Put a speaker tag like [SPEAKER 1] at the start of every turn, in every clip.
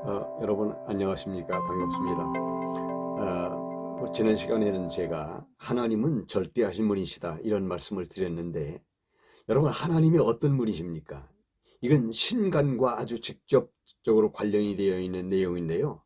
[SPEAKER 1] 여러분 안녕하십니까? 반갑습니다. 지난 시간에는 제가 하나님은 절대하신 분이시다 이런 말씀을 드렸는데, 여러분 하나님이 어떤 분이십니까? 이건 신간과 아주 직접적으로 관련이 되어 있는 내용인데요.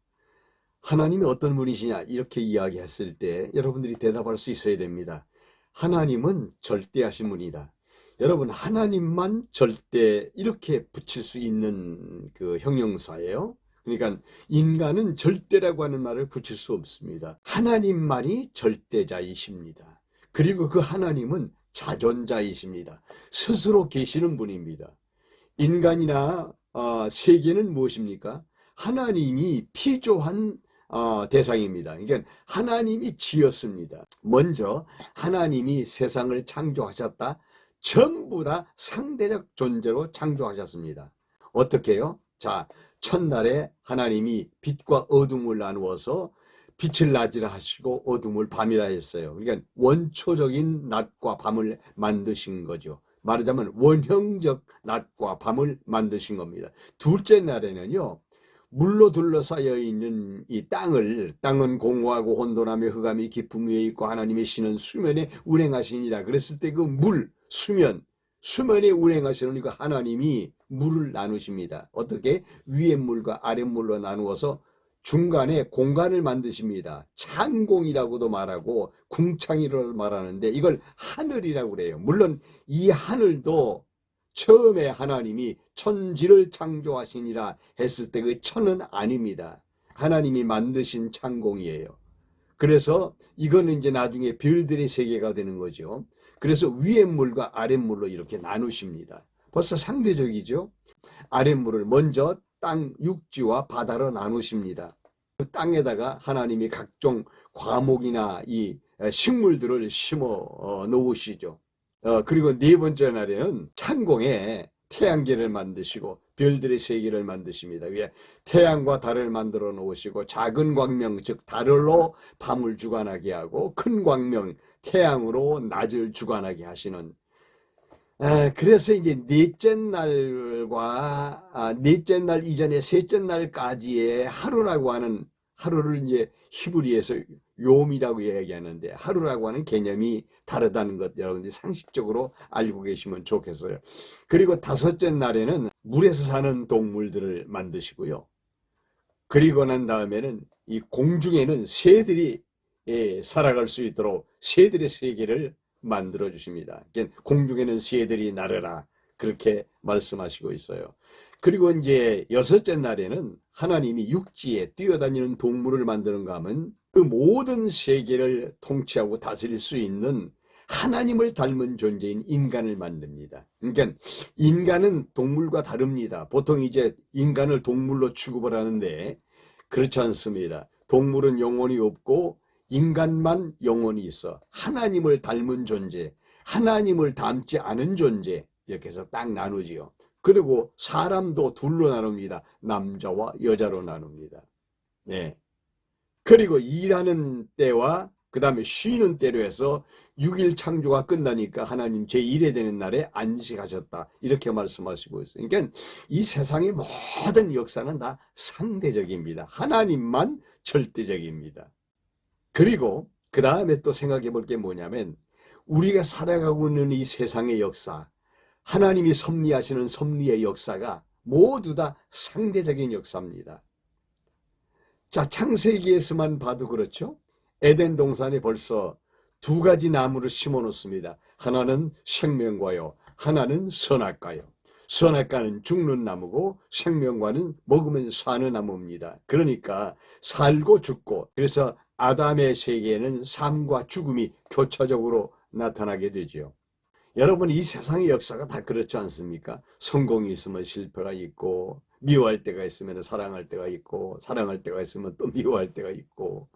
[SPEAKER 1] 하나님이 어떤 분이시냐 이렇게 이야기했을 때 여러분들이 대답할 수 있어야 됩니다. 하나님은 절대하신 분이다. 여러분 하나님만 절대 이렇게 붙일 수 있는 그 형용사예요. 그러니까 인간은 절대라고 하는 말을 붙일 수 없습니다. 하나님만이 절대자이십니다. 그리고 그 하나님은 자존자이십니다. 스스로 계시는 분입니다. 인간이나 세계는 무엇입니까? 하나님이 피조한 대상입니다. 그러니까 하나님이 지었습니다. 먼저 하나님이 세상을 창조하셨다. 전부 다 상대적 존재로 창조하셨습니다. 어떻게요? 자, 첫날에 하나님이 빛과 어둠을 나누어서 빛을 낮이라 하시고 어둠을 밤이라 했어요. 그러니까 원초적인 낮과 밤을 만드신 거죠. 말하자면 원형적 낮과 밤을 만드신 겁니다. 둘째 날에는요, 물로 둘러싸여 있는 이 땅은 공허하고 혼돈하며 흑암이 깊음 위에 있고 하나님의 신은 수면에 운행하시니라. 그랬을 때 그 수면에 운행하시는 그 하나님이 물을 나누십니다. 어떻게? 위의 물과 아랫 물로 나누어서 중간에 공간을 만드십니다. 창공이라고도 말하고 궁창이라고 말하는데 이걸 하늘이라고 그래요. 물론 이 하늘도 처음에 하나님이 천지를 창조하시니라 했을 때 그 천은 아닙니다. 하나님이 만드신 창공이에요. 그래서 이거는 이제 나중에 별들의 세계가 되는 거죠. 그래서 위의 물과 아랫물로 이렇게 나누십니다. 벌써 상대적이죠. 아랫물을 먼저 땅, 육지와 바다로 나누십니다. 그 땅에다가 하나님이 각종 과목이나 이 식물들을 심어 놓으시죠. 그리고 네 번째 날에는 창공에 태양계를 만드시고 별들의 세계를 만드십니다. 태양과 달을 만들어 놓으시고 작은 광명 즉 달로 밤을 주관하게 하고 큰 광명 태양으로 낮을 주관하게 하시는. 그래서 이제 넷째 날 이전에 셋째 날까지의 하루라고 하는, 하루를 이제 히브리에서 요미라고 이야기하는데 하루라고 하는 개념이 다르다는 것 여러분들이 상식적으로 알고 계시면 좋겠어요. 그리고 다섯째 날에는 물에서 사는 동물들을 만드시고요. 그리고 난 다음에는 이 공중에는 새들이 살아갈 수 있도록 새들의 세계를 만들어 주십니다. 공중에는 새들이 날아라 그렇게 말씀하시고 있어요. 그리고 이제 여섯째 날에는 하나님이 육지에 뛰어다니는 동물을 만드는가 하면 그 모든 세계를 통치하고 다스릴 수 있는 하나님을 닮은 존재인 인간을 만듭니다. 그러니까 인간은 동물과 다릅니다. 보통 이제 인간을 동물로 취급을 하는데 그렇지 않습니다. 동물은 영혼이 없고 인간만 영혼이 있어. 하나님을 닮은 존재, 하나님을 닮지 않은 존재 이렇게 해서 딱 나누지요. 그리고 사람도 둘로 나눕니다. 남자와 여자로 나눕니다. 네. 그리고 일하는 때와 그 다음에 쉬는 때로 해서 6일 창조가 끝나니까 하나님 제1회 되는 날에 안식하셨다 이렇게 말씀하시고 있어요. 그러니까 이 세상의 모든 역사는 다 상대적입니다. 하나님만 절대적입니다. 그리고 그 다음에 또 생각해 볼 게 뭐냐면 우리가 살아가고 있는 이 세상의 역사, 하나님이 섭리하시는 섭리의 역사가 모두 다 상대적인 역사입니다. 자, 창세기에서만 봐도 그렇죠. 에덴 동산에 벌써 두 가지 나무를 심어 놓습니다. 하나는 생명과요, 하나는 선악과요. 선악과는 죽는 나무고 생명과는 먹으면 사는 나무입니다. 그러니까 살고 죽고, 그래서 아담의 세계에는 삶과 죽음이 교차적으로 나타나게 되죠. 여러분 이 세상의 역사가 다 그렇지 않습니까? 성공이 있으면 실패가 있고, 미워할 때가 있으면 사랑할 때가 있고, 사랑할 때가 있으면 또 미워할 때가 있고,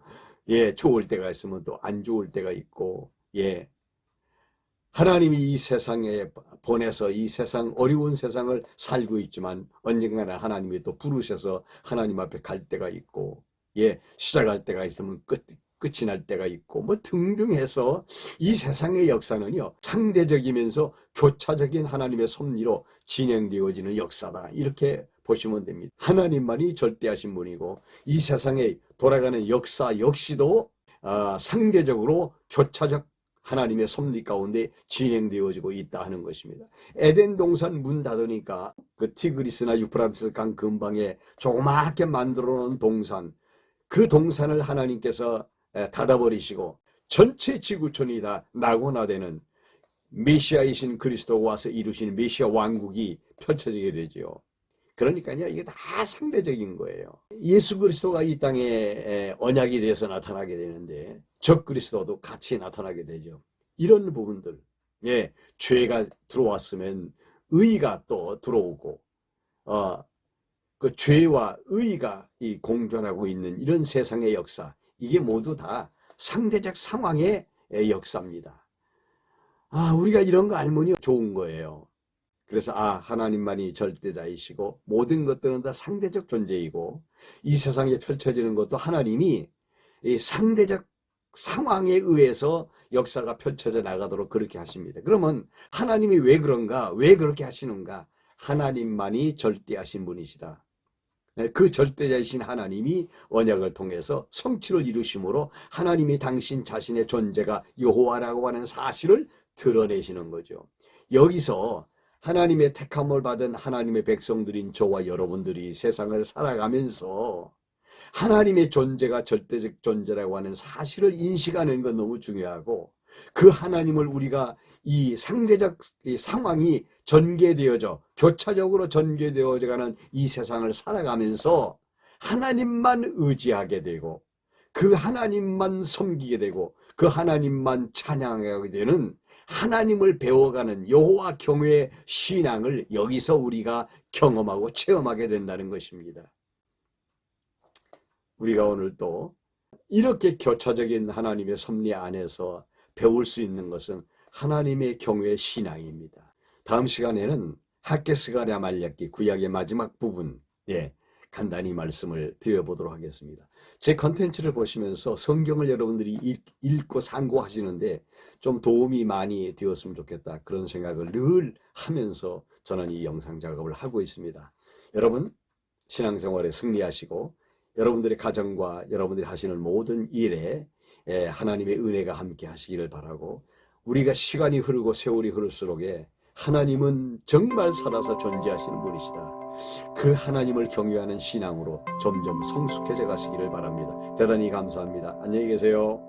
[SPEAKER 1] 좋을 때가 있으면 또 안 좋을 때가 있고, 하나님이 이 세상에 보내서 이 세상, 어려운 세상을 살고 있지만 언젠가는 하나님이 또 부르셔서 하나님 앞에 갈 때가 있고, 시작할 때가 있으면 끝이 날 때가 있고 뭐 등등 해서 이 세상의 역사는요, 상대적이면서 교차적인 하나님의 섭리로 진행되어지는 역사다, 이렇게 보시면 됩니다. 하나님만이 절대하신 분이고 이 세상에 돌아가는 역사 역시도 상대적으로 교차적 하나님의 섭리 가운데 진행되어지고 있다 하는 것입니다. 에덴 동산 문 닫으니까 그 티그리스나 유프라테스 강 근방에 조그맣게 만들어 놓은 동산, 그 동산을 하나님께서 닫아버리시고 전체 지구촌이 다 낙원화되는 메시아이신 그리스도가 와서 이루신 메시아 왕국이 펼쳐지게 되죠. 그러니까요, 이게 다 상대적인 거예요. 예수 그리스도가 이 땅에 언약이 되어서 나타나게 되는데 적 그리스도도 같이 나타나게 되죠. 이런 부분들, 예, 죄가 들어왔으면 의가 또 들어오고, 그 죄와 의가 이 공존하고 있는 이런 세상의 역사, 이게 모두 다 상대적 상황의 역사입니다. 우리가 이런 거 알면 좋은 거예요. 그래서 하나님만이 절대자이시고 모든 것들은 다 상대적 존재이고 이 세상에 펼쳐지는 것도 하나님이 이 상대적 상황에 의해서 역사가 펼쳐져 나가도록 그렇게 하십니다. 그러면 하나님이 왜 그런가? 왜 그렇게 하시는가? 하나님만이 절대하신 분이시다. 그 절대자이신 하나님이 언약을 통해서 성취를 이루심으로 하나님이 당신 자신의 존재가 여호와라고 하는 사실을 드러내시는 거죠. 여기서 하나님의 택함을 받은 하나님의 백성들인 저와 여러분들이 세상을 살아가면서 하나님의 존재가 절대적 존재라고 하는 사실을 인식하는 건 너무 중요하고, 그 하나님을 우리가 이 상대적 상황이 전개되어져 교차적으로 전개되어져가는 이 세상을 살아가면서 하나님만 의지하게 되고 그 하나님만 섬기게 되고 그 하나님만 찬양하게 되는 하나님을 배워가는 여호와 경외의 신앙을 여기서 우리가 경험하고 체험하게 된다는 것입니다. 우리가 오늘 또 이렇게 교차적인 하나님의 섭리 안에서 배울 수 있는 것은 하나님의 경외의 신앙입니다. 다음 시간에는 하게스가랴 말랴기 구약의 마지막 부분, 간단히 말씀을 드려보도록 하겠습니다. 제 컨텐츠를 보시면서 성경을 여러분들이 읽고 상고하시는데 좀 도움이 많이 되었으면 좋겠다, 그런 생각을 늘 하면서 저는 이 영상 작업을 하고 있습니다. 여러분 신앙생활에 승리하시고 여러분들의 가정과 여러분들이 하시는 모든 일에 하나님의 은혜가 함께 하시기를 바라고, 우리가 시간이 흐르고 세월이 흐를수록에 하나님은 정말 살아서 존재하시는 분이시다, 그 하나님을 경외하는 신앙으로 점점 성숙해져 가시기를 바랍니다. 대단히 감사합니다. 안녕히 계세요.